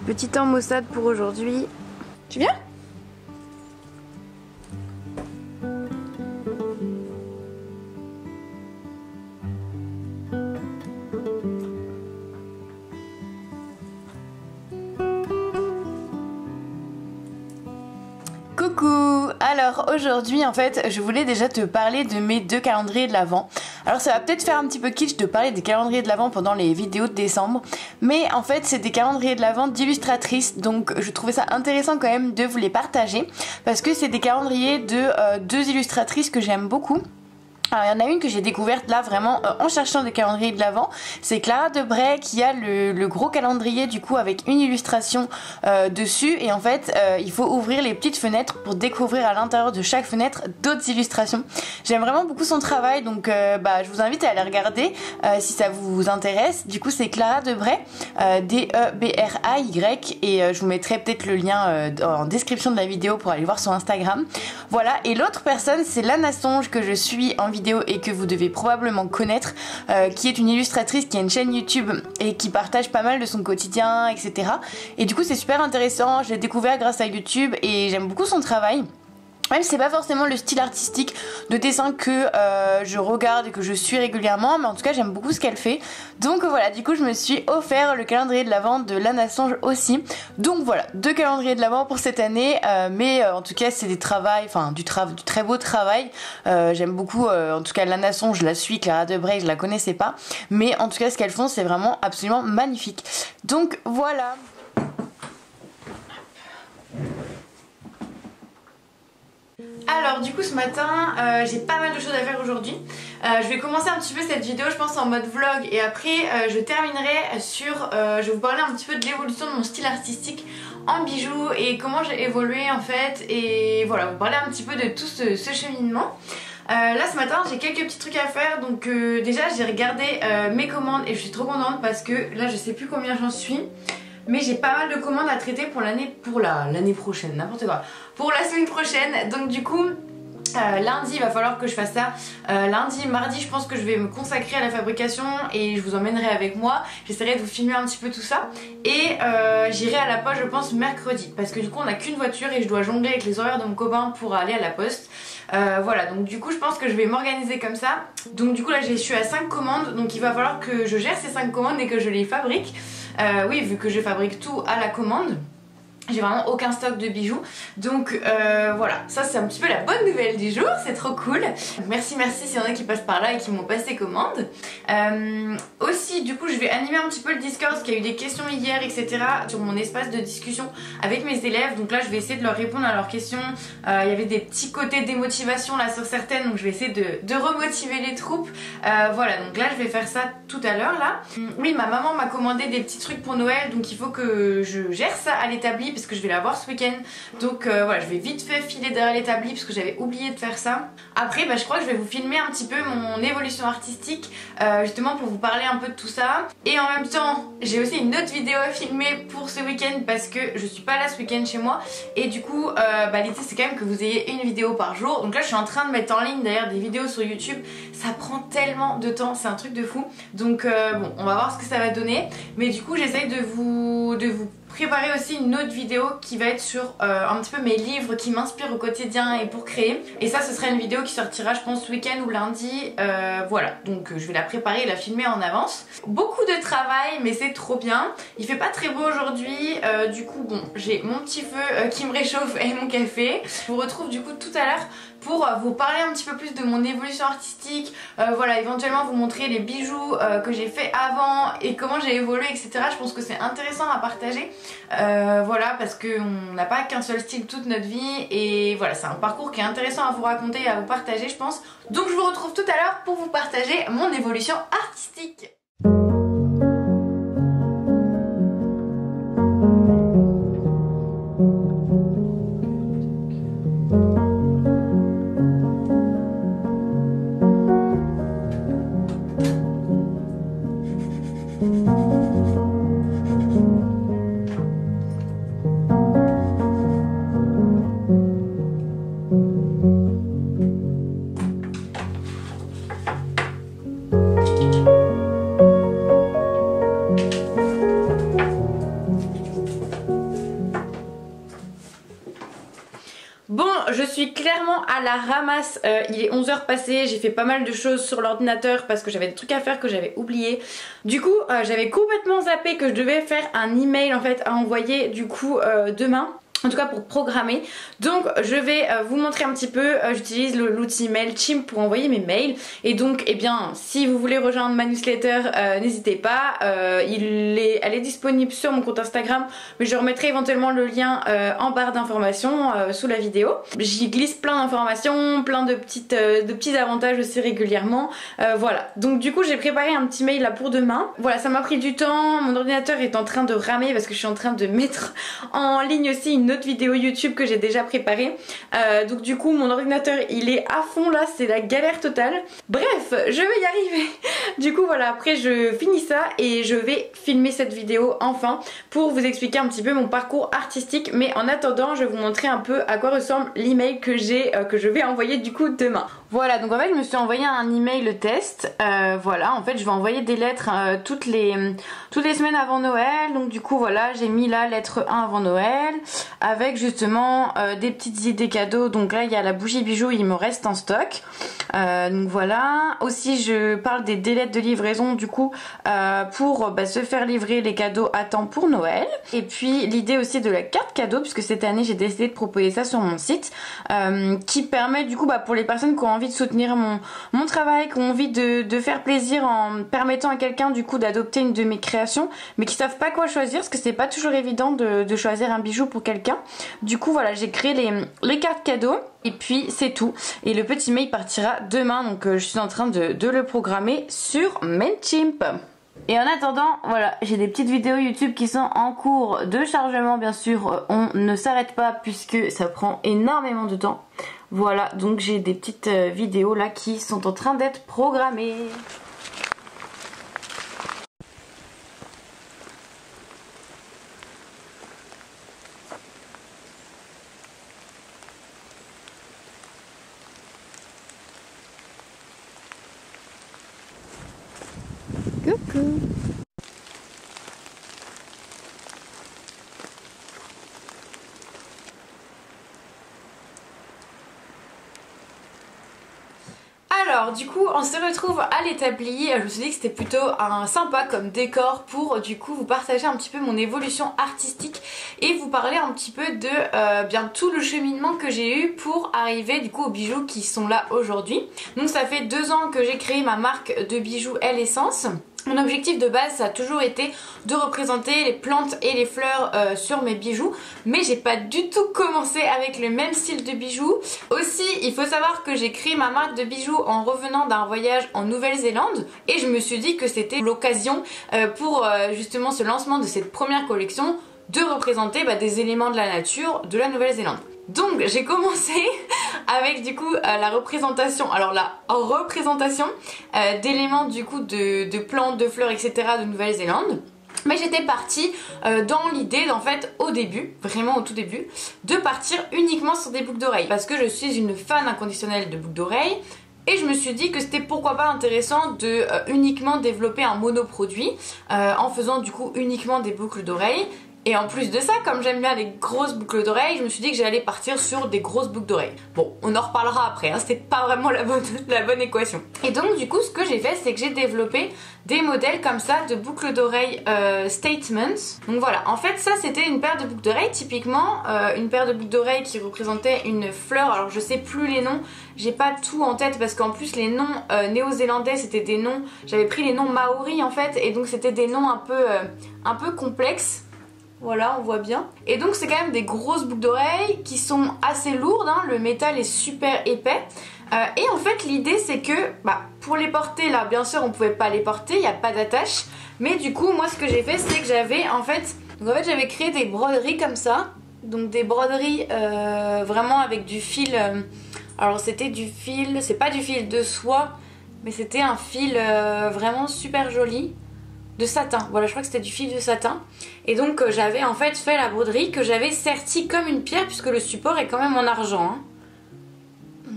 Petit temps maussade pour aujourd'hui. Tu viens ? Coucou! Alors aujourd'hui en fait je voulais déjà te parler de mes 2 calendriers de l'Avent. Alors ça va peut-être faire un petit peu kitsch de parler des calendriers de l'Avent pendant les vidéos de décembre, mais en fait c'est des calendriers de l'Avent d'illustratrices, donc je trouvais ça intéressant quand même de vous les partager parce que c'est des calendriers de 2 illustratrices que j'aime beaucoup. Alors il y en a une que j'ai découverte là vraiment en cherchant des calendriers de l'Avent, c'est Clara Debray qui a le gros calendrier du coup avec une illustration dessus, et en fait il faut ouvrir les petites fenêtres pour découvrir à l'intérieur de chaque fenêtre d'autres illustrations. J'aime vraiment beaucoup son travail, donc je vous invite à aller regarder si ça vous intéresse. Du coup c'est Clara Debray, D-E-B-R-A-Y, et je vous mettrai peut-être le lien en description de la vidéo pour aller voir son Instagram. Voilà, et l'autre personne c'est Lana Songe que je suis en vidéo et que vous devez probablement connaître, qui est une illustratrice qui a une chaîne YouTube et qui partage pas mal de son quotidien, etc. Et du coup c'est super intéressant, je l'ai découvert grâce à YouTube et j'aime beaucoup son travail. Même si c'est pas forcément le style artistique de dessin que je regarde et que je suis régulièrement, mais en tout cas j'aime beaucoup ce qu'elle fait. Donc voilà, du coup je me suis offert le calendrier de l'Avent de Lana Songe aussi. Donc voilà, 2 calendriers de l'Avent pour cette année, mais en tout cas c'est du très beau travail. J'aime beaucoup, en tout cas Lana Songe je la suis, Clara Debray je la connaissais pas, mais en tout cas ce qu'elles font c'est vraiment absolument magnifique. Donc voilà. Alors du coup ce matin j'ai pas mal de choses à faire aujourd'hui. Je vais commencer un petit peu cette vidéo je pense en mode vlog, et après je terminerai sur je vais vous parler un petit peu de l'évolution de mon style artistique en bijoux et comment j'ai évolué en fait, et voilà, vous parler un petit peu de tout ce cheminement. Là ce matin j'ai quelques petits trucs à faire, donc déjà j'ai regardé mes commandes et je suis trop contente parce que là je sais plus combien j'en suis. Mais j'ai pas mal de commandes à traiter pour l'année prochaine, n'importe quoi. Pour la semaine prochaine, donc du coup lundi il va falloir que je fasse ça. Lundi, mardi je pense que je vais me consacrer à la fabrication et je vous emmènerai avec moi. J'essaierai de vous filmer un petit peu tout ça. Et j'irai à la poste je pense mercredi, parce que du coup on n'a qu'une voiture et je dois jongler avec les horaires de mon copain pour aller à la poste. Voilà, donc du coup je pense que je vais m'organiser comme ça. Donc du coup là je suis à 5 commandes, donc il va falloir que je gère ces 5 commandes et que je les fabrique. Oui, vu que je fabrique tout à la commande. J'ai vraiment aucun stock de bijoux, donc voilà, ça c'est un petit peu la bonne nouvelle du jour, c'est trop cool. Merci s'il y en a qui passent par là et qui m'ont passé commande. Aussi du coup je vais animer un petit peu le Discord parce qu'il y a eu des questions hier etc. sur mon espace de discussion avec mes élèves, donc là je vais essayer de leur répondre à leurs questions. Il y avait des petits côtés démotivation là sur certaines, donc je vais essayer de remotiver les troupes. Voilà, donc là je vais faire ça tout à l'heure là. Oui, ma maman m'a commandé des petits trucs pour Noël, donc il faut que je gère ça à l'établi parce que je vais la voir ce week-end. Donc voilà, je vais vite fait filer derrière l'établi parce que j'avais oublié de faire ça. Après je crois que je vais vous filmer un petit peu mon évolution artistique, justement pour vous parler un peu de tout ça. Et en même temps j'ai aussi une autre vidéo à filmer pour ce week-end parce que je suis pas là ce week-end chez moi, et du coup l'idée c'est quand même que vous ayez une vidéo par jour. Donc là je suis en train de mettre en ligne d'ailleurs des vidéos sur YouTube, ça prend tellement de temps, c'est un truc de fou. Donc bon, on va voir ce que ça va donner, mais du coup j'essaye de vous préparer aussi une autre vidéo qui va être sur un petit peu mes livres qui m'inspirent au quotidien et pour créer. Et ça ce sera une vidéo qui sortira je pense ce week-end ou lundi. Voilà, donc je vais la préparer et la filmer en avance. Beaucoup de travail mais c'est trop bien. Il fait pas très beau aujourd'hui, du coup bon, j'ai mon petit feu qui me réchauffe et mon café. Je vous retrouve du coup tout à l'heure pour vous parler un petit peu plus de mon évolution artistique, voilà, éventuellement vous montrer les bijoux que j'ai fait avant et comment j'ai évolué etc. Je pense que c'est intéressant à partager, voilà, parce qu'on n'a pas qu'un seul style toute notre vie, et voilà, c'est un parcours qui est intéressant à vous raconter et à vous partager je pense. Donc je vous retrouve tout à l'heure pour vous partager mon évolution artistique. la ramasse, il est 11h passé, j'ai fait pas mal de choses sur l'ordinateur parce que j'avais des trucs à faire que j'avais oublié. Du coup j'avais complètement zappé que je devais faire un email en fait à envoyer du coup demain. En tout cas pour programmer. Donc je vais vous montrer un petit peu, j'utilise l'outil Mailchimp pour envoyer mes mails. Et donc eh bien si vous voulez rejoindre ma newsletter, n'hésitez pas, elle est disponible sur mon compte Instagram, mais je remettrai éventuellement le lien en barre d'informations sous la vidéo. J'y glisse plein d'informations, plein de petits avantages aussi régulièrement. Voilà, donc du coup j'ai préparé un petit mail là pour demain. Voilà, ça m'a pris du temps, mon ordinateur est en train de ramer parce que je suis en train de mettre en ligne aussi une autre vidéo YouTube que j'ai déjà préparée. Donc du coup mon ordinateur il est à fond là, c'est la galère totale. Bref, je vais y arriver. Du coup voilà, après je finis ça et je vais filmer cette vidéo enfin pour vous expliquer un petit peu mon parcours artistique. Mais en attendant je vais vous montrer un peu à quoi ressemble l'email que je vais envoyer du coup demain. Voilà, donc en fait je me suis envoyé un email test. Voilà, en fait je vais envoyer des lettres toutes les semaines avant Noël. Donc du coup voilà, j'ai mis la lettre 1 avant Noël avec justement des petites idées cadeaux. Donc là il y a la bougie bijou, il me reste en stock. Donc voilà, aussi je parle des délais de livraison du coup pour se faire livrer les cadeaux à temps pour Noël. Et puis l'idée aussi de la carte cadeau, puisque cette année j'ai décidé de proposer ça sur mon site, qui permet du coup pour les personnes qui ont envie de soutenir mon travail, qui ont envie de faire plaisir en permettant à quelqu'un du coup d'adopter une de mes créations, mais qui savent pas quoi choisir, parce que c'est pas toujours évident de choisir un bijou pour quelqu'un. Du coup voilà, j'ai créé les cartes cadeaux. Et puis c'est tout. Et le petit mail partira demain. Donc je suis en train de le programmer sur Mailchimp. Et en attendant, voilà, j'ai des petites vidéos YouTube qui sont en cours de chargement. Bien sûr, on ne s'arrête pas puisque ça prend énormément de temps. Voilà, donc j'ai des petites vidéos là qui sont en train d'être programmées. Coucou. Alors du coup on se retrouve à l'établi. Je me suis dit que c'était plutôt sympa comme décor pour du coup vous partager un petit peu mon évolution artistique et vous parler un petit peu de bien tout le cheminement que j'ai eu pour arriver du coup aux bijoux qui sont là aujourd'hui. Donc ça fait 2 ans que j'ai créé ma marque de bijoux Elle Essence. Mon objectif de base ça a toujours été de représenter les plantes et les fleurs sur mes bijoux, mais j'ai pas du tout commencé avec le même style de bijoux. Aussi il faut savoir que j'ai créé ma marque de bijoux en revenant d'un voyage en Nouvelle-Zélande et je me suis dit que c'était l'occasion pour justement ce lancement de cette première collection de représenter des éléments de la nature de la Nouvelle-Zélande. Donc j'ai commencé avec du coup la représentation d'éléments du coup de plantes, de fleurs, etc. de Nouvelle-Zélande. Mais j'étais partie dans l'idée en fait au début, vraiment au tout début, de partir uniquement sur des boucles d'oreilles. Parce que je suis une fan inconditionnelle de boucles d'oreilles. Et je me suis dit que c'était pourquoi pas intéressant de uniquement développer un monoproduit en faisant du coup uniquement des boucles d'oreilles. Et en plus de ça, comme j'aime bien les grosses boucles d'oreilles, je me suis dit que j'allais partir sur des grosses boucles d'oreilles. Bon, on en reparlera après, hein, c'était pas vraiment la bonne équation. Et donc du coup, ce que j'ai fait, c'est que j'ai développé des modèles comme ça de boucles d'oreilles Statements. Donc voilà, en fait ça c'était une paire de boucles d'oreilles, typiquement une paire de boucles d'oreilles qui représentait une fleur. Alors je sais plus les noms, j'ai pas tout en tête parce qu'en plus les noms néo-zélandais c'était des noms, j'avais pris les noms maoris en fait, et donc c'était des noms un peu complexes. Voilà, on voit bien. Et donc c'est quand même des grosses boucles d'oreilles qui sont assez lourdes, hein, le métal est super épais. Et en fait l'idée c'est que pour les porter là, bien sûr on pouvait pas les porter, il n'y a pas d'attache. Mais du coup moi ce que j'ai fait c'est que j'avais j'avais créé des broderies comme ça. Donc des broderies vraiment avec du fil, alors c'était du fil, c'est pas du fil de soie, mais c'était un fil vraiment super joli. De satin, voilà, je crois que c'était du fil de satin. Et donc j'avais en fait fait la broderie que j'avais sertie comme une pierre puisque le support est quand même en argent, hein.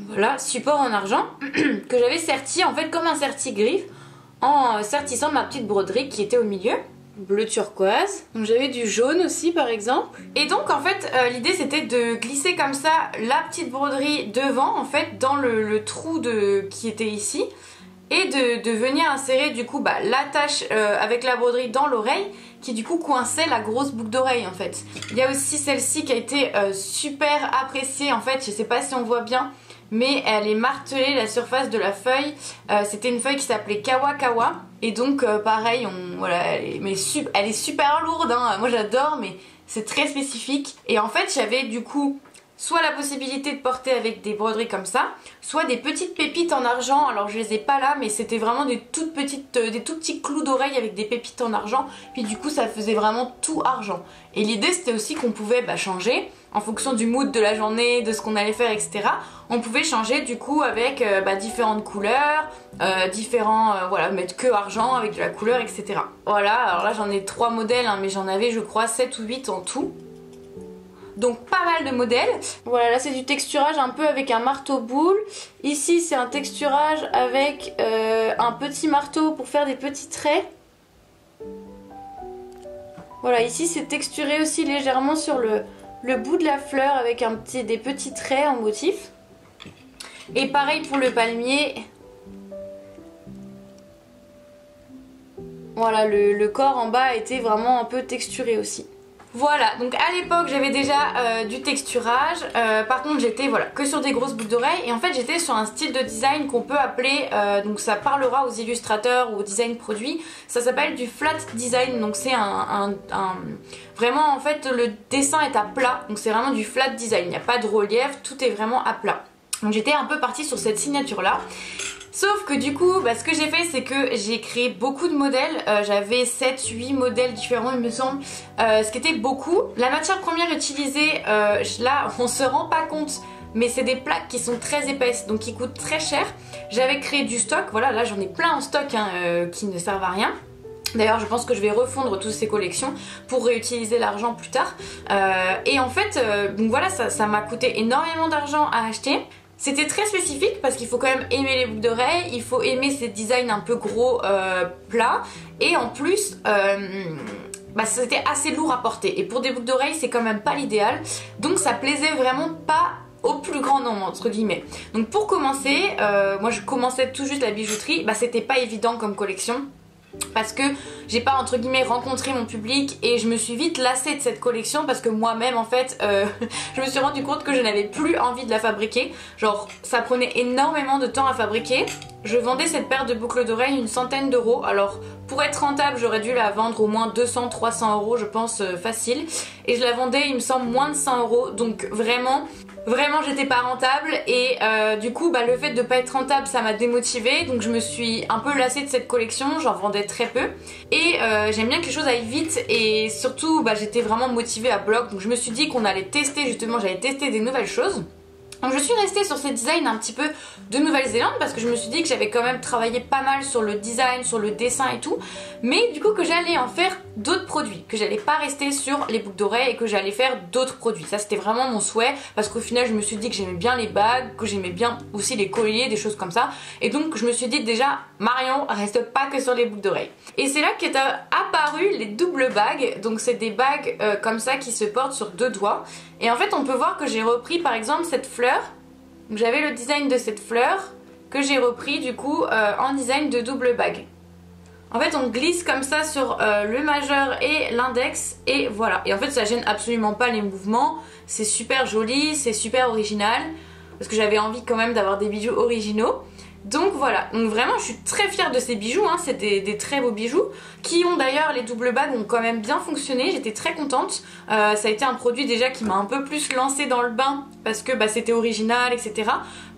Voilà, support en argent que j'avais serti en fait comme un serti-griffe en sertissant ma petite broderie qui était au milieu. bleu turquoise. Donc j'avais du jaune aussi par exemple. Et donc en fait l'idée c'était de glisser comme ça la petite broderie devant en fait dans le trou qui était ici. Et de venir insérer du coup l'attache avec la broderie dans l'oreille qui du coup coinçait la grosse boucle d'oreille en fait. Il y a aussi celle-ci qui a été super appréciée en fait, je sais pas si on voit bien, mais elle est martelée la surface de la feuille. C'était une feuille qui s'appelait Kawa Kawa. Et donc pareil, voilà, elle est super lourde, hein. Moi j'adore, mais c'est très spécifique. Et en fait j'avais du coup soit la possibilité de porter avec des broderies comme ça, soit des petites pépites en argent. Alors je les ai pas là, mais c'était vraiment des tout petits clous d'oreilles avec des pépites en argent. Puis du coup ça faisait vraiment tout argent. Et l'idée c'était aussi qu'on pouvait changer en fonction du mood de la journée, de ce qu'on allait faire, etc. On pouvait changer du coup avec différentes couleurs, voilà, mettre que argent avec de la couleur, etc. Voilà, alors là j'en ai 3 modèles, hein, mais j'en avais je crois 7 ou 8 en tout. Donc pas mal de modèles. Voilà, là c'est du texturage un peu avec un marteau boule. Ici c'est un texturage avec un petit marteau pour faire des petits traits. Voilà, ici c'est texturé aussi légèrement sur le bout de la fleur avec des petits traits en motif. Et pareil pour le palmier. Voilà, le corps en bas était vraiment un peu texturé aussi. Voilà, donc à l'époque j'avais déjà du texturage, par contre j'étais que sur des grosses boucles d'oreilles et en fait j'étais sur un style de design qu'on peut appeler, donc ça parlera aux illustrateurs ou au design produit, ça s'appelle du flat design, donc c'est vraiment en fait le dessin est à plat, donc c'est vraiment du flat design, il n'y a pas de relief, tout est vraiment à plat. Donc j'étais un peu partie sur cette signature là. Sauf que du coup, ce que j'ai fait, c'est que j'ai créé beaucoup de modèles. J'avais 7-8 modèles différents, il me semble. Ce qui était beaucoup. La matière première utilisée, là, on se rend pas compte, mais c'est des plaques qui sont très épaisses, donc qui coûtent très cher. J'avais créé du stock. Voilà, là, j'en ai plein en stock qui ne servent à rien. D'ailleurs je pense que je vais refondre toutes ces collections pour réutiliser l'argent plus tard. Et en fait, donc voilà, ça m'a coûté énormément d'argent à acheter. C'était très spécifique parce qu'il faut quand même aimer les boucles d'oreilles, il faut aimer ces designs un peu gros, plats. Et en plus, c'était assez lourd à porter. Et pour des boucles d'oreilles c'est quand même pas l'idéal. Donc ça plaisait vraiment pas au plus grand nombre entre guillemets. Donc pour commencer, moi je commençais tout juste la bijouterie, c'était pas évident comme collection. Parce que j'ai pas entre guillemets rencontré mon public et je me suis vite lassée de cette collection parce que moi-même en fait je me suis rendu compte que je n'avais plus envie de la fabriquer. Genre ça prenait énormément de temps à fabriquer. Je vendais cette paire de boucles d'oreilles une centaine d'euros. Alors pour être rentable j'aurais dû la vendre au moins 200-300 euros je pense facile. Et je la vendais il me semble moins de 100 euros. Donc vraiment j'étais pas rentable et du coup le fait de pas être rentable ça m'a démotivée, donc je me suis un peu lassée de cette collection, j'en vendais très peu et j'aime bien que les choses aillent vite et surtout j'étais vraiment motivée à bloc, donc je me suis dit qu'on allait tester justement, j'allais tester des nouvelles choses. Donc je suis restée sur ces designs un petit peu de Nouvelle-Zélande parce que je me suis dit que j'avais quand même travaillé pas mal sur le design, sur le dessin et tout, mais du coup que j'allais en faire d'autres produits, que j'allais pas rester sur les boucles d'oreilles et que j'allais faire d'autres produits. Ça c'était vraiment mon souhait parce qu'au final je me suis dit que j'aimais bien les bagues, que j'aimais bien aussi les colliers, des choses comme ça, et donc je me suis dit déjà Marion reste pas que sur les boucles d'oreilles. Et c'est là qu'est apparu les doubles bagues, donc c'est des bagues comme ça qui se portent sur 2 doigts. Et en fait on peut voir que j'ai repris par exemple cette fleur, donc j'avais le design de cette fleur que j'ai repris du coup en design de double bague. En fait on glisse comme ça sur le majeur et l'index et voilà. Et en fait ça gêne absolument pas les mouvements, c'est super joli, c'est super original parce que j'avais envie quand même d'avoir des bijoux originaux. Donc voilà, donc vraiment je suis très fière de ces bijoux, hein. C'est des très beaux bijoux qui ont d'ailleurs, les doubles bagues ont quand même bien fonctionné, j'étais très contente. Ça a été un produit déjà qui m'a un peu plus lancée dans le bain parce que c'était original, etc.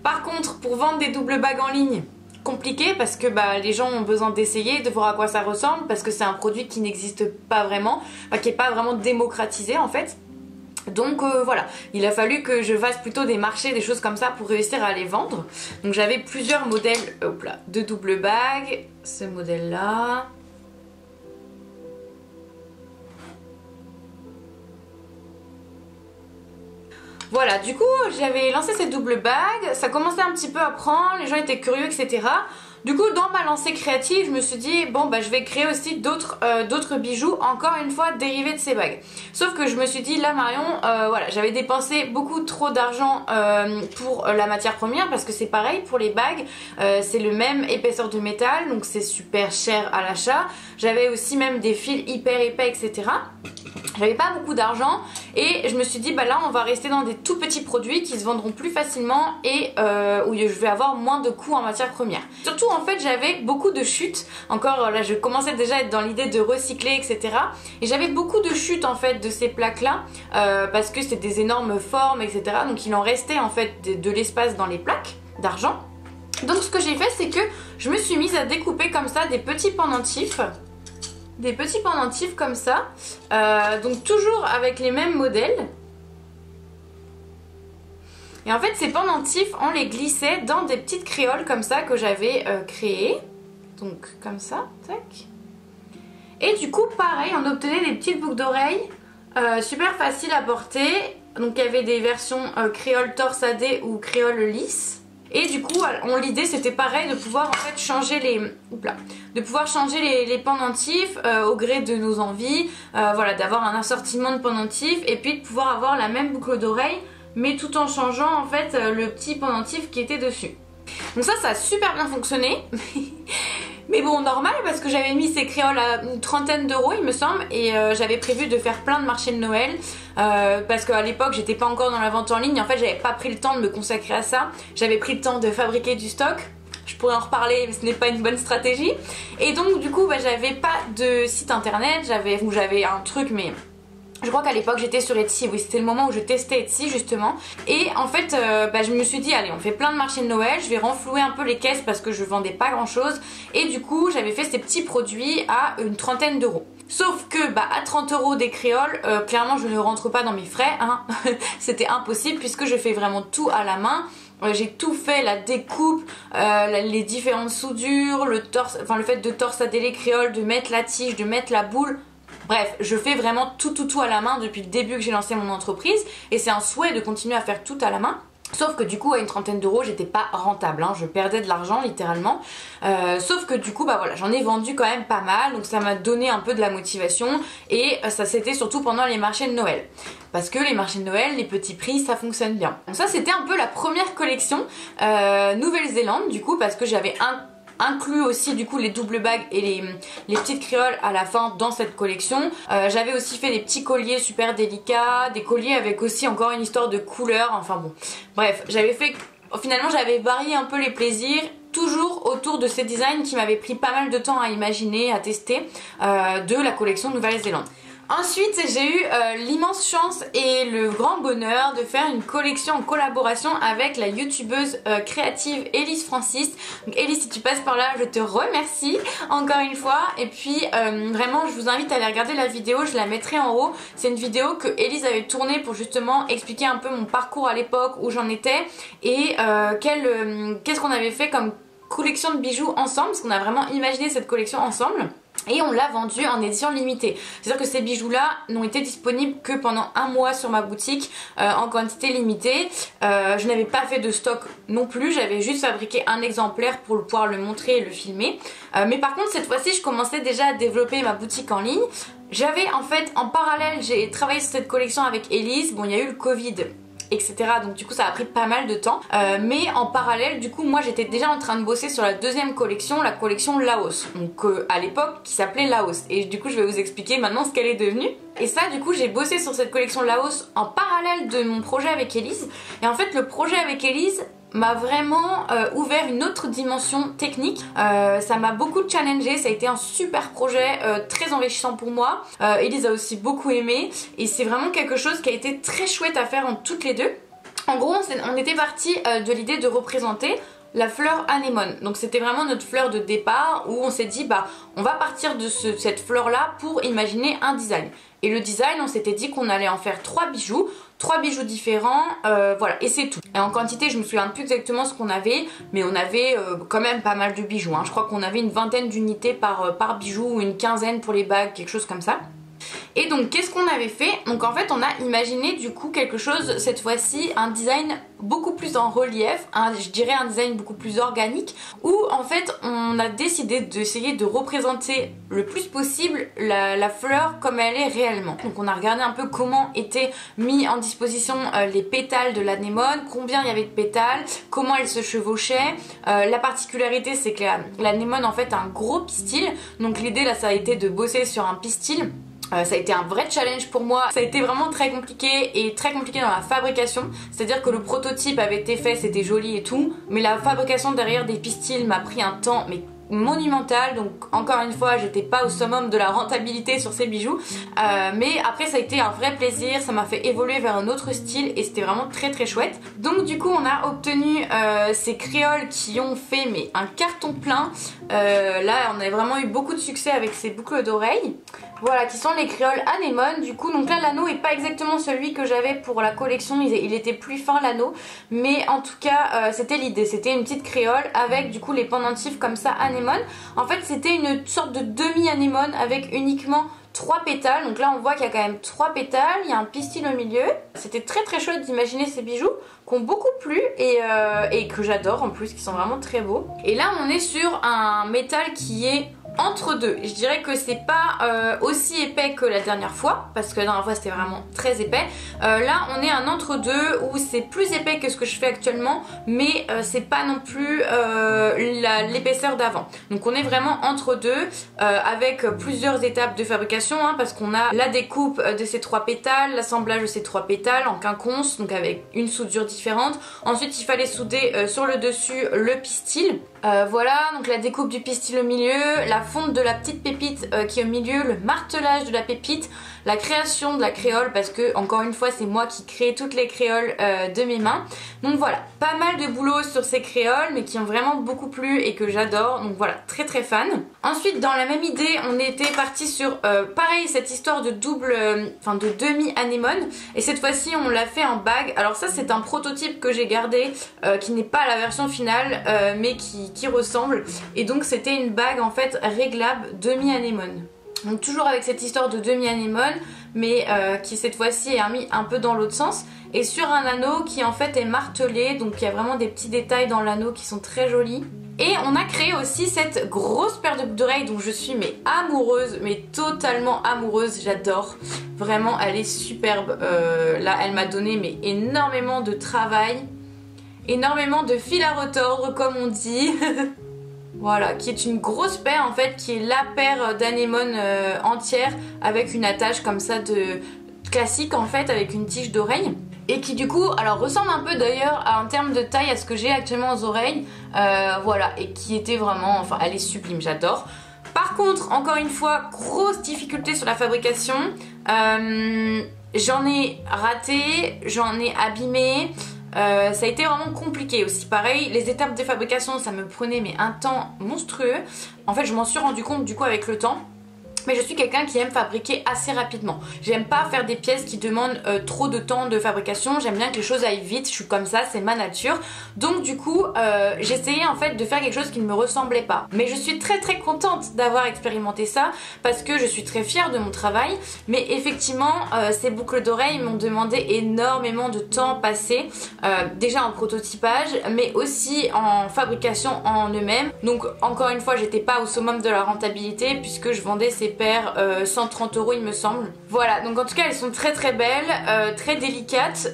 Par contre pour vendre des doubles bagues en ligne, compliqué parce que les gens ont besoin d'essayer, de voir à quoi ça ressemble parce que c'est un produit qui n'existe pas vraiment, qui n'est pas vraiment démocratisé en fait. Donc voilà, il a fallu que je fasse plutôt des marchés, des choses comme ça pour réussir à les vendre. Donc j'avais plusieurs modèles de double bague, ce modèle là. Voilà, du coup j'avais lancé cette double bague, ça commençait un petit peu à prendre, les gens étaient curieux, etc. Du coup dans ma lancée créative je me suis dit bon bah je vais créer aussi d'autres bijoux encore une fois dérivés de ces bagues. Sauf que je me suis dit là Marion voilà, j'avais dépensé beaucoup trop d'argent pour la matière première parce que c'est pareil pour les bagues, c'est le même épaisseur de métal donc c'est super cher à l'achat. J'avais aussi même des fils hyper épais etc. J'avais pas beaucoup d'argent et je me suis dit bah là on va rester dans des tout petits produits qui se vendront plus facilement et où je vais avoir moins de coûts en matière première. Surtout en fait j'avais beaucoup de chutes, encore là je commençais déjà à être dans l'idée de recycler etc. Et j'avais beaucoup de chutes en fait de ces plaques là parce que c'est des énormes formes etc. Donc il en restait en fait de l'espace dans les plaques d'argent. Donc ce que j'ai fait c'est que je me suis mise à découper comme ça des petits pendentifs. Des petits pendentifs comme ça, donc toujours avec les mêmes modèles. Et en fait ces pendentifs on les glissait dans des petites créoles comme ça que j'avais créées. Donc comme ça, tac. Et du coup pareil on obtenait des petites boucles d'oreilles super faciles à porter. Donc il y avait des versions créole torsadée ou créole lisse. Et du coup l'idée c'était pareil de pouvoir en fait changer les pendentifs au gré de nos envies, voilà, d'avoir un assortiment de pendentifs et puis de pouvoir avoir la même boucle d'oreille mais tout en changeant en fait le petit pendentif qui était dessus. Donc ça a super bien fonctionné. Mais bon normal parce que j'avais mis ces créoles à une trentaine d'euros il me semble et j'avais prévu de faire plein de marchés de Noël parce qu'à l'époque j'étais pas encore dans la vente en ligne, en fait j'avais pas pris le temps de me consacrer à ça, j'avais pris le temps de fabriquer du stock. Je pourrais en reparler mais ce n'est pas une bonne stratégie. Et donc du coup bah, j'avais pas de site internet, j'avais un truc mais... Je crois qu'à l'époque j'étais sur Etsy, oui c'était le moment où je testais Etsy justement. Et en fait bah, je me suis dit allez on fait plein de marchés de Noël, je vais renflouer un peu les caisses parce que je vendais pas grand chose. Et du coup j'avais fait ces petits produits à une trentaine d'euros. Sauf que bah, à 30 euros des créoles, clairement je ne rentre pas dans mes frais, hein. C'était impossible puisque je fais vraiment tout à la main. J'ai tout fait, la découpe, les différentes soudures, le fait de torsader les créoles, de mettre la tige, de mettre la boule. Bref, je fais vraiment tout à la main depuis le début que j'ai lancé mon entreprise et c'est un souhait de continuer à faire tout à la main. Sauf que du coup à une trentaine d'euros j'étais pas rentable, hein. Je perdais de l'argent littéralement. Sauf que du coup bah voilà, j'en ai vendu quand même pas mal, donc ça m'a donné un peu de la motivation et ça c'était surtout pendant les marchés de Noël. Parce que les marchés de Noël, les petits prix, ça fonctionne bien. Donc ça c'était un peu la première collection Nouvelle-Zélande du coup parce que j'avais inclus aussi du coup les doubles bagues et les petites créoles à la fin dans cette collection. J'avais aussi fait des petits colliers super délicats, des colliers avec aussi encore une histoire de couleur, enfin bon. Bref, finalement j'avais varié un peu les plaisirs, toujours autour de ces designs qui m'avaient pris pas mal de temps à imaginer, à tester, de la collection Nouvelle-Zélande. Ensuite j'ai eu l'immense chance et le grand bonheur de faire une collection en collaboration avec la youtubeuse créative Elise Francis. Donc Elise si tu passes par là je te remercie encore une fois et puis vraiment je vous invite à aller regarder la vidéo, je la mettrai en haut. C'est une vidéo que Elise avait tournée pour justement expliquer un peu mon parcours à l'époque, où j'en étais et qu'est-ce qu'on avait fait comme collection de bijoux ensemble, parce qu'on a vraiment imaginé cette collection ensemble. Et on l'a vendu en édition limitée. C'est-à-dire que ces bijoux-là n'ont été disponibles que pendant un mois sur ma boutique en quantité limitée. Je n'avais pas fait de stock non plus, j'avais juste fabriqué un exemplaire pour pouvoir le montrer et le filmer. Mais par contre cette fois-ci je commençais déjà à développer ma boutique en ligne. J'avais en fait en parallèle, j'ai travaillé sur cette collection avec Elise. Bon il y a eu le Covid, etc. Donc du coup ça a pris pas mal de temps. Mais en parallèle du coup moi j'étais déjà en train de bosser sur la deuxième collection, la collection Laos. Donc à l'époque qui s'appelait Laos. Et du coup je vais vous expliquer maintenant ce qu'elle est devenue. Et ça du coup j'ai bossé sur cette collection Laos en parallèle de mon projet avec Elise. Et en fait le projet avec Elise m'a vraiment ouvert une autre dimension technique. Ça m'a beaucoup challengé, ça a été un super projet très enrichissant pour moi. Elise a aussi beaucoup aimé et c'est vraiment quelque chose qui a été très chouette à faire en toutes les deux. En gros on était parti de l'idée de représenter la fleur anémone. Donc c'était vraiment notre fleur de départ où on s'est dit bah on va partir de cette fleur là pour imaginer un design. Et le design on s'était dit qu'on allait en faire 3 bijoux différents, voilà, et c'est tout. Et en quantité je me souviens plus exactement ce qu'on avait, mais on avait quand même pas mal de bijoux, hein. Je crois qu'on avait une vingtaine d'unités par bijou ou une quinzaine pour les bagues, quelque chose comme ça. Et donc qu'est-ce qu'on avait fait? Donc en fait on a imaginé du coup quelque chose, cette fois-ci un design beaucoup plus en relief, je dirais un design beaucoup plus organique, où en fait on a décidé d'essayer de représenter le plus possible la fleur comme elle est réellement. Donc on a regardé un peu comment étaient mis en disposition les pétales de l'anémone, combien il y avait de pétales, comment elle se chevauchait. La particularité c'est que l'anémone en fait a un gros pistil, donc l'idée là ça a été de bosser sur un pistil. Ça a été un vrai challenge pour moi, ça a été vraiment très compliqué et très compliqué dans la fabrication, c'est à dire que le prototype avait été fait, c'était joli et tout, mais la fabrication derrière des pistils m'a pris un temps mais monumental, donc encore une fois j'étais pas au summum de la rentabilité sur ces bijoux, mais après ça a été un vrai plaisir, ça m'a fait évoluer vers un autre style et c'était vraiment très très chouette. Donc du coup on a obtenu ces créoles qui ont fait mais un carton plein, là on a vraiment eu beaucoup de succès avec ces boucles d'oreilles. Voilà, qui sont les créoles anémone. Du coup, donc là l'anneau est pas exactement celui que j'avais pour la collection, il était plus fin l'anneau, mais en tout cas c'était l'idée, c'était une petite créole avec du coup les pendentifs comme ça anémone. En fait c'était une sorte de demi-anémone avec uniquement 3 pétales, donc là on voit qu'il y a quand même 3 pétales, il y a un pistil au milieu. C'était très très chouette d'imaginer ces bijoux qui ont beaucoup plu et que j'adore en plus, qui sont vraiment très beaux. Et là on est sur un métal qui est entre deux. Je dirais que c'est pas aussi épais que la dernière fois, parce que la dernière fois c'était vraiment très épais. Là on est un entre deux où c'est plus épais que ce que je fais actuellement, mais c'est pas non plus l'épaisseur d'avant. Donc on est vraiment entre deux avec plusieurs étapes de fabrication, hein, parce qu'on a la découpe de ces 3 pétales, l'assemblage de ces 3 pétales en quinconce, donc avec une soudure différente. Ensuite il fallait souder sur le dessus le pistil. Voilà, donc la découpe du pistil au milieu, la fonte de la petite pépite qui est au milieu, le martelage de la pépite, la création de la créole, parce que encore une fois c'est moi qui crée toutes les créoles de mes mains. Donc voilà, pas mal de boulot sur ces créoles mais qui ont vraiment beaucoup plu et que j'adore, donc voilà, très très fan. Ensuite dans la même idée on était parti sur pareil cette histoire de double, enfin de demi anémone, et cette fois-ci on l'a fait en bague. Alors ça c'est un prototype que j'ai gardé qui n'est pas la version finale mais qui ressemble, et donc c'était une bague en fait réglable demi anémone. Donc toujours avec cette histoire de demi anémone mais qui cette fois-ci est remis un peu dans l'autre sens et sur un anneau qui en fait est martelé, donc il y a vraiment des petits détails dans l'anneau qui sont très jolis. Et on a créé aussi cette grosse paire de boucles d'oreilles dont je suis mais amoureuse, mais totalement amoureuse, j'adore. Vraiment elle est superbe, là elle m'a donné mais énormément de travail, énormément de fil à retordre comme on dit. Voilà, qui est une grosse paire en fait, qui est la paire d'anémone entière avec une attache comme ça de classique en fait, avec une tige d'oreille. Et qui du coup, alors ressemble un peu d'ailleurs en termes de taille à ce que j'ai actuellement aux oreilles. Voilà, et qui était vraiment, enfin elle est sublime, j'adore. Par contre, encore une fois, grosse difficulté sur la fabrication. J'en ai raté, j'en ai abîmé. Ça a été vraiment compliqué aussi, pareil, les étapes de fabrication ça me prenait mais un temps monstrueux. En fait je m'en suis rendu compte du coup avec le temps. Mais je suis quelqu'un qui aime fabriquer assez rapidement. J'aime pas faire des pièces qui demandent trop de temps de fabrication. J'aime bien que les choses aillent vite, je suis comme ça, c'est ma nature. Donc du coup, j'essayais en fait de faire quelque chose qui ne me ressemblait pas. Mais je suis très très contente d'avoir expérimenté ça parce que je suis très fière de mon travail. Mais effectivement, ces boucles d'oreilles m'ont demandé énormément de temps passé. Déjà en prototypage, mais aussi en fabrication en eux-mêmes. Donc encore une fois, j'étais pas au summum de la rentabilité puisque je vendais ces paires 130 € il me semble. Voilà, donc en tout cas elles sont très très belles, très délicates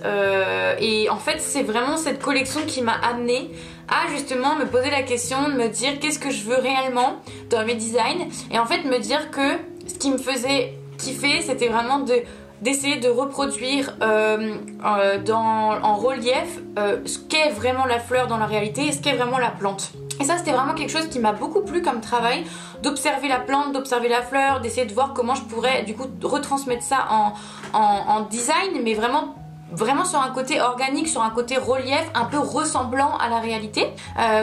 et en fait c'est vraiment cette collection qui m'a amenée à justement me poser la question de me dire qu'est-ce que je veux réellement dans mes designs, et en fait me dire que ce qui me faisait kiffer c'était vraiment d'essayer de reproduire en relief ce qu'est vraiment la fleur dans la réalité et ce qu'est vraiment la plante. Et ça c'était vraiment quelque chose qui m'a beaucoup plu comme travail, d'observer la plante, d'observer la fleur, d'essayer de voir comment je pourrais du coup retransmettre ça en design, mais vraiment sur un côté organique, sur un côté relief, un peu ressemblant à la réalité.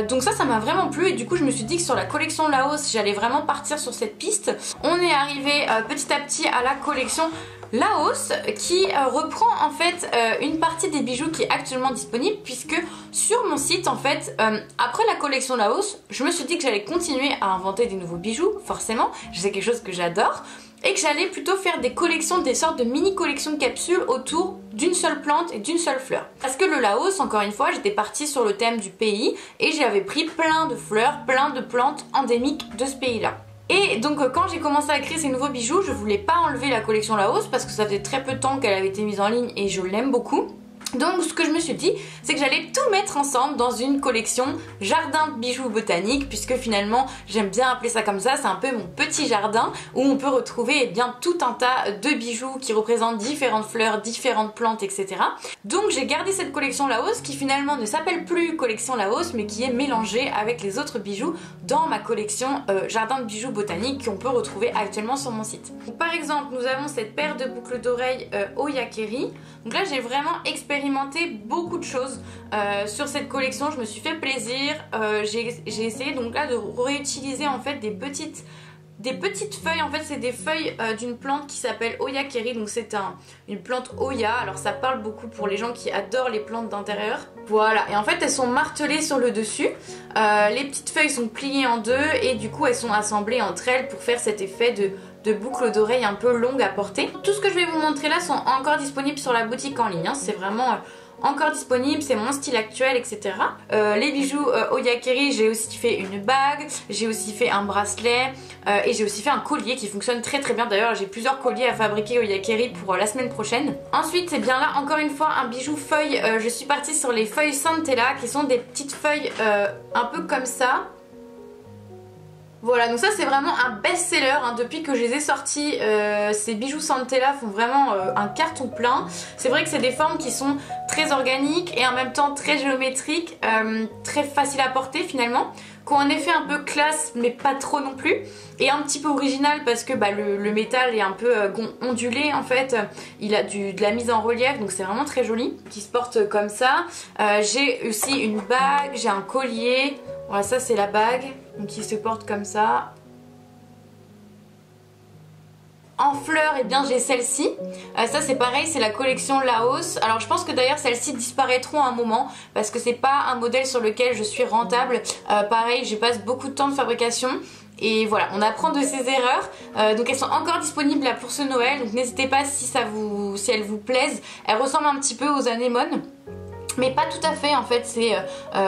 Donc ça m'a vraiment plu, et du coup je me suis dit que sur la collection Laos j'allais vraiment partir sur cette piste. On est arrivé petit à petit à la collection Laos qui reprend en fait une partie des bijoux qui est actuellement disponible, puisque sur mon site en fait après la collection Laos je me suis dit que j'allais continuer à inventer des nouveaux bijoux, forcément c'est quelque chose que j'adore, et que j'allais plutôt faire des collections, des sortes de mini collections de capsules autour d'une seule plante et d'une seule fleur. Parce que le Laos, encore une fois, j'étais partie sur le thème du pays et j'avais pris plein de fleurs, plein de plantes endémiques de ce pays là. Et donc quand j'ai commencé à créer ces nouveaux bijoux, je voulais pas enlever la collection Laos parce que ça faisait très peu de temps qu'elle avait été mise en ligne et je l'aime beaucoup. Donc ce que je me suis dit, c'est que j'allais tout mettre ensemble dans une collection jardin de bijoux botaniques, puisque finalement j'aime bien appeler ça comme ça, c'est un peu mon petit jardin où on peut retrouver eh bien, tout un tas de bijoux qui représentent différentes fleurs, différentes plantes, etc. Donc j'ai gardé cette collection Laos qui finalement ne s'appelle plus collection Laos mais qui est mélangée avec les autres bijoux dans ma collection jardin de bijoux botaniques qu'on peut retrouver actuellement sur mon site. Donc, par exemple, nous avons cette paire de boucles d'oreilles Oyakeri. Donc là j'ai vraiment expérimenté beaucoup de choses sur cette collection, je me suis fait plaisir, j'ai essayé donc là de réutiliser en fait des petites feuilles, en fait c'est des feuilles d'une plante qui s'appelle Oyakeri, donc c'est une plante Oya, alors ça parle beaucoup pour les gens qui adorent les plantes d'intérieur. Voilà, et en fait elles sont martelées sur le dessus, les petites feuilles sont pliées en deux et du coup elles sont assemblées entre elles pour faire cet effet de boucles d'oreilles un peu longues à porter. Tout ce que je vais vous montrer là sont encore disponibles sur la boutique en ligne, hein. C'est vraiment encore disponible, c'est mon style actuel, etc. Les bijoux Oyakeri, j'ai aussi fait une bague, j'ai aussi fait un bracelet et j'ai aussi fait un collier qui fonctionne très très bien. D'ailleurs j'ai plusieurs colliers à fabriquer Oyakeri pour la semaine prochaine. Ensuite c'est bien là encore une fois un bijou feuille, je suis partie sur les feuilles Santella qui sont des petites feuilles un peu comme ça. Voilà, donc ça c'est vraiment un best-seller, hein. Depuis que je les ai sortis, ces bijoux Santella font vraiment un carton plein. C'est vrai que c'est des formes qui sont très organiques et en même temps très géométriques, très faciles à porter finalement, qui ont un effet un peu classe mais pas trop non plus, et un petit peu original parce que bah, le métal est un peu ondulé en fait, il a de la mise en relief, donc c'est vraiment très joli, qui se porte comme ça. J'ai aussi une bague, j'ai un collier, voilà ça c'est la bague, donc qui se porte comme ça. En fleurs, et eh bien j'ai celle-ci, ça c'est pareil, c'est la collection Laos. Alors je pense que d'ailleurs celles-ci disparaîtront à un moment parce que c'est pas un modèle sur lequel je suis rentable. Pareil, je passe beaucoup de temps de fabrication et voilà, on apprend de ses erreurs. Donc elles sont encore disponibles là pour ce Noël, donc n'hésitez pas si elles vous plaisent. Elles ressemblent un petit peu aux anémones, mais pas tout à fait en fait, c'est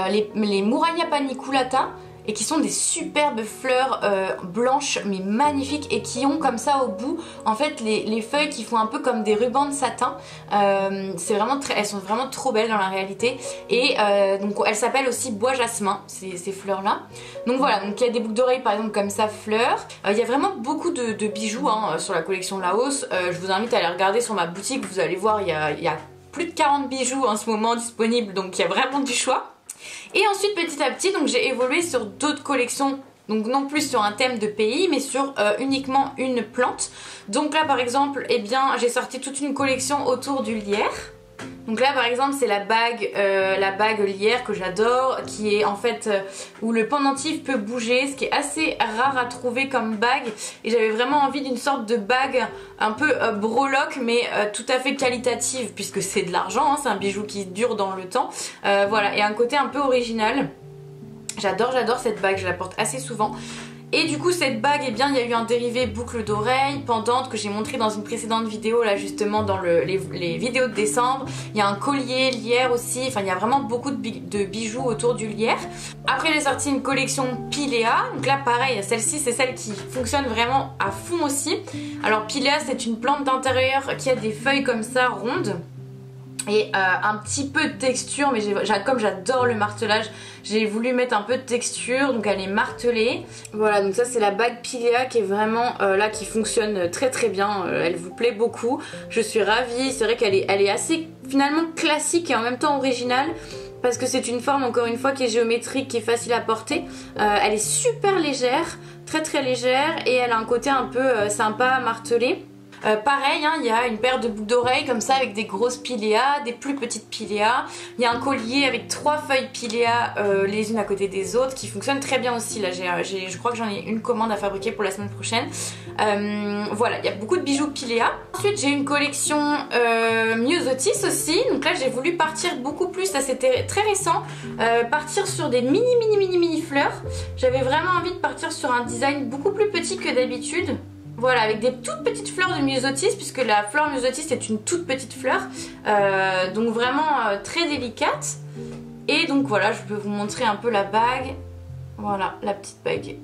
les Muraya Paniculata, et qui sont des superbes fleurs blanches mais magnifiques et qui ont comme ça au bout en fait les feuilles qui font un peu comme des rubans de satin. Elles sont vraiment trop belles dans la réalité, et donc elles s'appellent aussi bois jasmin ces fleurs là. Donc voilà, donc il y a des boucles d'oreilles par exemple comme ça fleurs. Il y a vraiment beaucoup de bijoux hein, sur la collection Laos. Je vous invite à aller regarder sur ma boutique, vous allez voir il y a plus de 40 bijoux en ce moment disponibles, donc il y a vraiment du choix. Et ensuite petit à petit donc j'ai évolué sur d'autres collections, donc non plus sur un thème de pays mais sur uniquement une plante. Donc là par exemple eh bien j'ai sorti toute une collection autour du lierre. Donc là par exemple c'est la bague lierre que j'adore, qui est en fait où le pendentif peut bouger, ce qui est assez rare à trouver comme bague, et j'avais vraiment envie d'une sorte de bague un peu breloque mais tout à fait qualitative puisque c'est de l'argent, hein, c'est un bijou qui dure dans le temps, voilà, et un côté un peu original. J'adore cette bague, je la porte assez souvent. Et du coup cette bague, eh bien il y a eu un dérivé boucle d'oreille pendante que j'ai montré dans une précédente vidéo là justement dans les vidéos de décembre. Il y a un collier lierre aussi, enfin il y a vraiment beaucoup de bijoux autour du lierre. Après j'ai sorti une collection Pilea, donc là pareil, celle-ci c'est celle qui fonctionne vraiment à fond aussi. Alors Pilea c'est une plante d'intérieur qui a des feuilles comme ça rondes et un petit peu de texture, mais comme j'adore le martelage, j'ai voulu mettre un peu de texture, donc elle est martelée. Voilà, donc ça c'est la bague Pilea qui est vraiment là, qui fonctionne très très bien, elle vous plaît beaucoup, je suis ravie. C'est vrai qu'elle est assez finalement classique et en même temps originale, parce que c'est une forme encore une fois qui est géométrique, qui est facile à porter. Elle est super légère, très très légère, et elle a un côté un peu sympa à marteler. Pareil, hein, il y a une paire de boucles d'oreilles comme ça avec des grosses piléas, des plus petites piléas. Il y a un collier avec 3 feuilles piléas les unes à côté des autres qui fonctionnent très bien aussi. Là, je crois que j'en ai une commande à fabriquer pour la semaine prochaine. Voilà, il y a beaucoup de bijoux piléas. Ensuite, j'ai une collection Myosotis aussi. Donc là, j'ai voulu partir beaucoup plus, ça c'était très récent, partir sur des mini fleurs. J'avais vraiment envie de partir sur un design beaucoup plus petit que d'habitude. Voilà, avec des toutes petites fleurs de Myosotis, puisque la fleur Myosotis est une toute petite fleur, donc vraiment très délicate. Et donc voilà, je peux vous montrer un peu la bague. Voilà, la petite bague.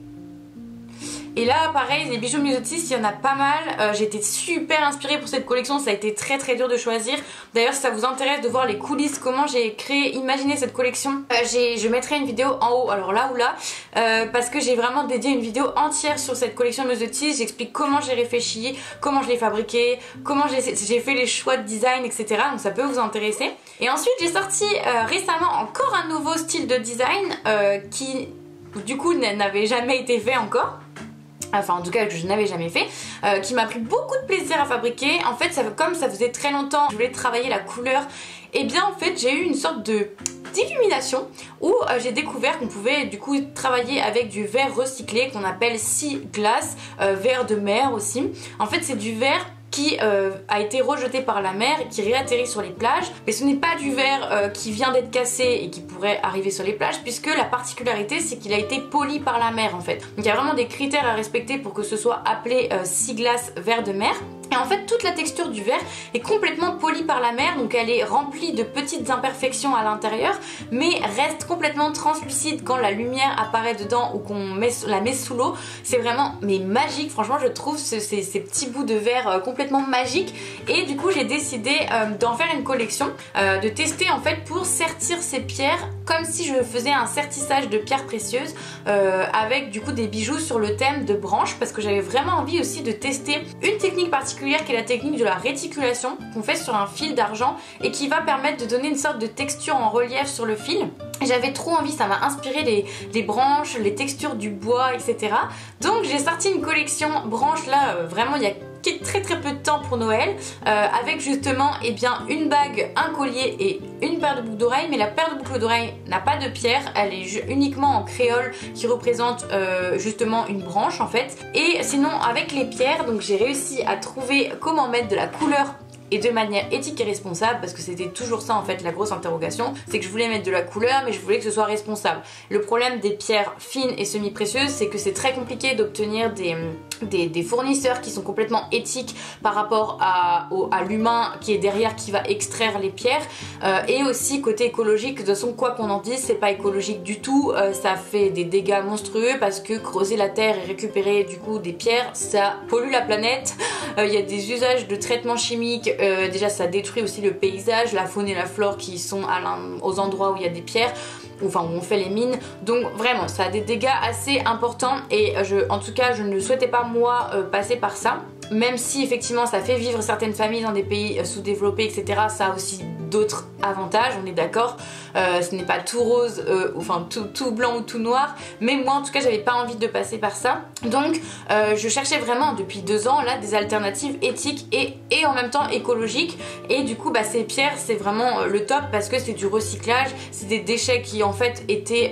Et là pareil, les bijoux Myosotis, il y en a pas mal. J'ai été super inspirée pour cette collection, ça a été très dur de choisir. D'ailleurs si ça vous intéresse de voir les coulisses, comment j'ai imaginé cette collection, je mettrai une vidéo en haut, alors là ou là, parce que j'ai vraiment dédié une vidéo entière sur cette collection Myosotis. J'explique comment j'ai réfléchi, comment je l'ai fabriquée, comment j'ai fait les choix de design, etc. Donc ça peut vous intéresser. Et ensuite j'ai sorti récemment encore un nouveau style de design qui du coup n'avait jamais été fait encore. Enfin en tout cas que je n'avais jamais fait, qui m'a pris beaucoup de plaisir à fabriquer. En fait comme ça faisait très longtemps je voulais travailler la couleur, et bien en fait j'ai eu une sorte de d'illumination où j'ai découvert qu'on pouvait du coup travailler avec du verre recyclé qu'on appelle Sea Glass, verre de mer aussi. En fait c'est du verre qui a été rejeté par la mer et qui réatterrit sur les plages, mais ce n'est pas du verre qui vient d'être cassé et qui pourrait arriver sur les plages, puisque la particularité c'est qu'il a été poli par la mer en fait. Donc il y a vraiment des critères à respecter pour que ce soit appelé Sea Glass verre de mer. Et en fait toute la texture du verre est complètement polie par la mer, donc elle est remplie de petites imperfections à l'intérieur, mais reste complètement translucide quand la lumière apparaît dedans ou qu'on la met sous l'eau. C'est vraiment magique, franchement je trouve ces petits bouts de verre complètement magiques. Et du coup j'ai décidé d'en faire une collection, de tester en fait pour sertir ces pierres comme si je faisais un sertissage de pierres précieuses avec du coup des bijoux sur le thème de branches, parce que j'avais vraiment envie aussi de tester une technique particulière qui est la technique de la réticulation qu'on fait sur un fil d'argent et qui va permettre de donner une sorte de texture en relief sur le fil. J'avais trop envie, ça m'a inspiré les branches, les textures du bois, etc. Donc j'ai sorti une collection branches là, vraiment il y a très peu de temps pour Noël, avec justement une bague, un collier et une paire de boucles d'oreilles, mais la paire de boucles d'oreilles n'a pas de pierre, elle est uniquement en créole qui représente justement une branche en fait. Et sinon avec les pierres, donc j'ai réussi à trouver comment mettre de la couleur et de manière éthique et responsable, parce que c'était toujours ça en fait la grosse interrogation, c'est que je voulais mettre de la couleur mais je voulais que ce soit responsable. Le problème des pierres fines et semi-précieuses, c'est que c'est très compliqué d'obtenir des fournisseurs qui sont complètement éthiques par rapport à l'humain qui est derrière, qui va extraire les pierres, et aussi côté écologique, de toute façon quoi qu'on en dise c'est pas écologique du tout, ça fait des dégâts monstrueux parce que creuser la terre et récupérer du coup des pierres ça pollue la planète, il y a des usages de traitements chimiques, déjà ça détruit aussi le paysage, la faune et la flore qui sont aux endroits où il y a des pierres, enfin où on fait les mines, donc vraiment ça a des dégâts assez importants. Et en tout cas je ne souhaitais pas moi passer par ça, même si effectivement ça fait vivre certaines familles dans des pays sous-développés, etc. Ça a aussi d'autres avantages, on est d'accord, ce n'est pas tout rose, enfin tout blanc ou tout noir, mais moi en tout cas j'avais pas envie de passer par ça. Donc je cherchais vraiment depuis 2 ans là des alternatives éthiques et en même temps écologiques, et du coup ces pierres c'est vraiment le top parce que c'est du recyclage, c'est des déchets qui en fait étaient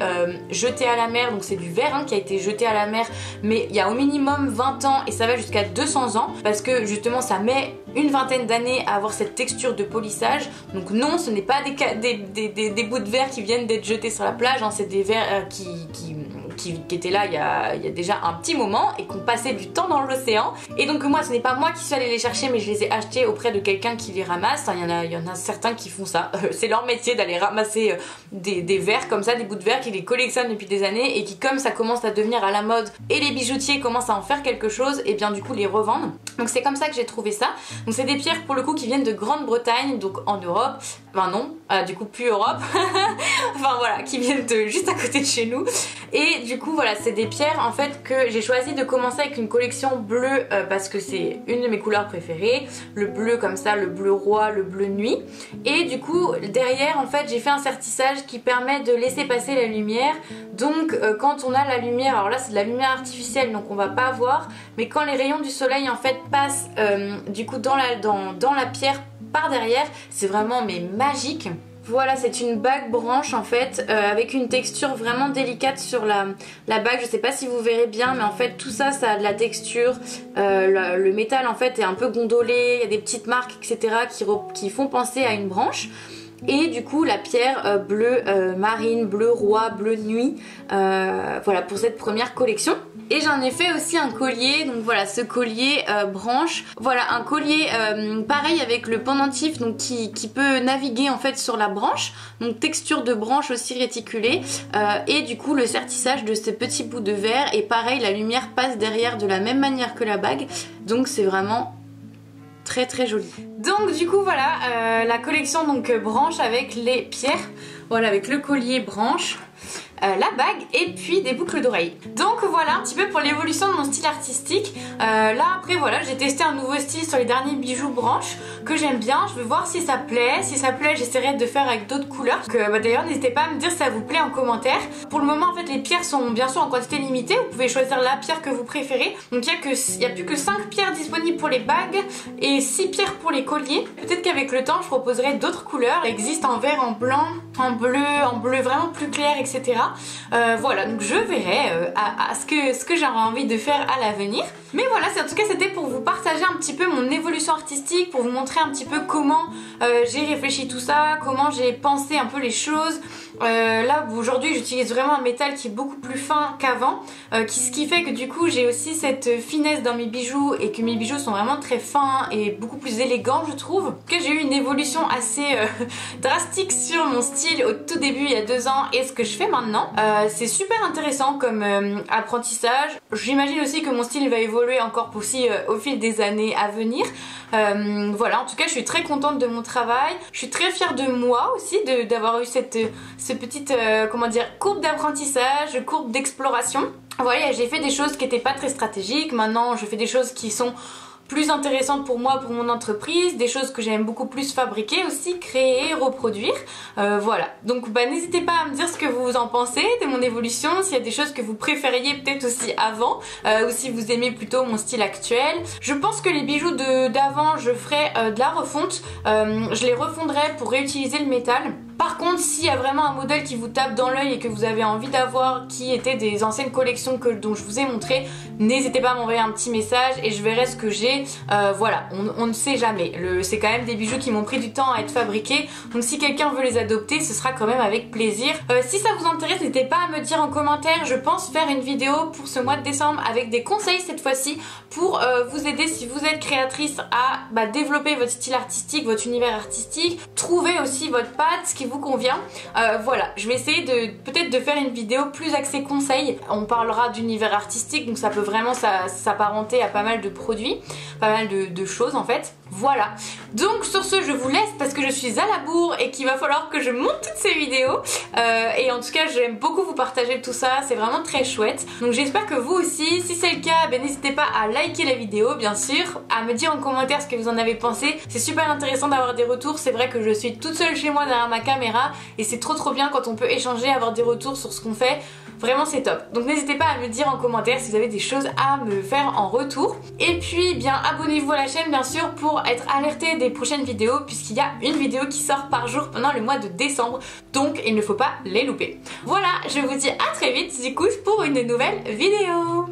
jetés à la mer, donc c'est du verre qui a été jeté à la mer, mais il y a au minimum 20 ans et ça va jusqu'à 200 ans parce que justement ça met une vingtaine d'années à avoir cette texture de polissage. Donc non, ce n'est pas des bouts de verre qui viennent d'être jetés sur la plage, c'est des verres qui étaient là il y a déjà un petit moment et qui ont passé du temps dans l'océan. Et donc moi, ce n'est pas moi qui suis allée les chercher, mais je les ai achetés auprès de quelqu'un qui les ramasse. Il y en a certains qui font ça, c'est leur métier d'aller ramasser des verres comme ça, des bouts de verre, qui les collectionnent depuis des années et qui, comme ça commence à devenir à la mode et les bijoutiers commencent à en faire quelque chose, et bien du coup les revendent. Donc c'est comme ça que j'ai trouvé ça. Donc c'est des pierres pour le coup qui viennent de Grande-Bretagne, donc en Europe, enfin non, du coup plus Europe, enfin voilà, qui viennent de juste à côté de chez nous. Et du coup voilà, c'est des pierres en fait que j'ai choisi de commencer avec une collection bleue parce que c'est une de mes couleurs préférées, le bleu comme ça, le bleu roi, le bleu nuit. Et du coup derrière en fait j'ai fait un sertissage qui permet de laisser passer la lumière. Donc quand on a la lumière, alors là c'est de la lumière artificielle donc on va pas voir, mais quand les rayons du soleil en fait passent du coup dans la pierre par derrière, c'est vraiment mais magique. Voilà, c'est une bague branche en fait avec une texture vraiment délicate sur la bague. Je sais pas si vous verrez bien, mais en fait tout ça, ça a de la texture. Le métal en fait est un peu gondolé, il y a des petites marques etc. qui font penser à une branche. Et du coup la pierre bleu marine, bleu roi, bleu nuit, voilà pour cette première collection. Et j'en ai fait aussi un collier, donc voilà ce collier branche, voilà un collier pareil avec le pendentif donc qui peut naviguer en fait sur la branche, donc texture de branche aussi réticulée et du coup le sertissage de ces petits bouts de verre et pareil la lumière passe derrière de la même manière que la bague, donc c'est vraiment très très joli. Donc du coup voilà la collection donc branche avec les pierres, voilà avec le collier branche, la bague et puis des boucles d'oreilles. Donc voilà un petit peu pour l'évolution de mon style artistique. Là après voilà j'ai testé un nouveau style sur les derniers bijoux branches que j'aime bien. Je vais voir si ça plaît. Si ça plaît j'essaierai de faire avec d'autres couleurs. D'ailleurs n'hésitez pas à me dire si ça vous plaît en commentaire. Pour le moment en fait les pierres sont bien sûr en quantité limitée. Vous pouvez choisir la pierre que vous préférez. Donc il n'y a plus que 5 pierres disponibles pour les bagues et 6 pierres pour les colliers. Peut-être qu'avec le temps je proposerai d'autres couleurs. Il existe en vert, en blanc, en bleu vraiment plus clair etc. Voilà donc je verrai à ce que j'aurai envie de faire à l'avenir. Mais voilà, en tout cas c'était pour vous partager un petit peu mon évolution artistique, pour vous montrer un petit peu comment j'ai réfléchi tout ça, comment j'ai pensé un peu les choses. Là aujourd'hui j'utilise vraiment un métal qui est beaucoup plus fin qu'avant, ce qui fait que du coup j'ai aussi cette finesse dans mes bijoux et que mes bijoux sont vraiment très fins et beaucoup plus élégants je trouve. Que j'ai eu une évolution assez drastique sur mon style au tout début il y a 2 ans et ce que je fais maintenant. C'est super intéressant comme apprentissage. J'imagine aussi que mon style va évoluer encore aussi au fil des années à venir. Voilà, en tout cas je suis très contente de mon travail. Je suis très fière de moi aussi d'avoir eu cette petite comment dire, courbe d'apprentissage, courbe d'exploration. Voilà, j'ai fait des choses qui n'étaient pas très stratégiques. Maintenant je fais des choses qui sont plus intéressantes pour moi, pour mon entreprise, des choses que j'aime beaucoup plus fabriquer aussi, créer, reproduire, voilà. Donc n'hésitez pas à me dire ce que vous en pensez de mon évolution, s'il y a des choses que vous préfériez peut-être aussi avant, ou si vous aimez plutôt mon style actuel. Je pense que les bijoux d'avant, je ferai de la refonte, je les refondrai pour réutiliser le métal. Par contre, s'il y a vraiment un modèle qui vous tape dans l'œil et que vous avez envie d'avoir, qui était des anciennes collections dont je vous ai montré, n'hésitez pas à m'envoyer un petit message et je verrai ce que j'ai. Voilà, on ne sait jamais. C'est quand même des bijoux qui m'ont pris du temps à être fabriqués. Donc si quelqu'un veut les adopter, ce sera quand même avec plaisir. Si ça vous intéresse, n'hésitez pas à me dire en commentaire. Je pense faire une vidéo pour ce mois de décembre avec des conseils cette fois-ci pour vous aider si vous êtes créatrice à développer votre style artistique, votre univers artistique, trouver aussi votre patte, ce qui vous convient. Voilà, je vais essayer peut-être de faire une vidéo plus axée conseils. On parlera d'univers artistique, donc ça peut vraiment s'apparenter à pas mal de produits, pas mal de choses en fait. Voilà, donc sur ce je vous laisse parce que je suis à la bourre et qu'il va falloir que je monte toutes ces vidéos et en tout cas j'aime beaucoup vous partager tout ça, c'est vraiment très chouette. Donc j'espère que vous aussi, si c'est le cas, n'hésitez pas à liker la vidéo bien sûr, à me dire en commentaire ce que vous en avez pensé. C'est super intéressant d'avoir des retours, c'est vrai que je suis toute seule chez moi derrière ma caméra et c'est trop bien quand on peut échanger, avoir des retours sur ce qu'on fait. Vraiment c'est top. Donc n'hésitez pas à me dire en commentaire si vous avez des choses à me faire en retour. Et puis bien abonnez-vous à la chaîne bien sûr pour être alerté des prochaines vidéos puisqu'il y a une vidéo qui sort par jour pendant le mois de décembre. Donc il ne faut pas les louper. Voilà, je vous dis à très vite du coup pour une nouvelle vidéo.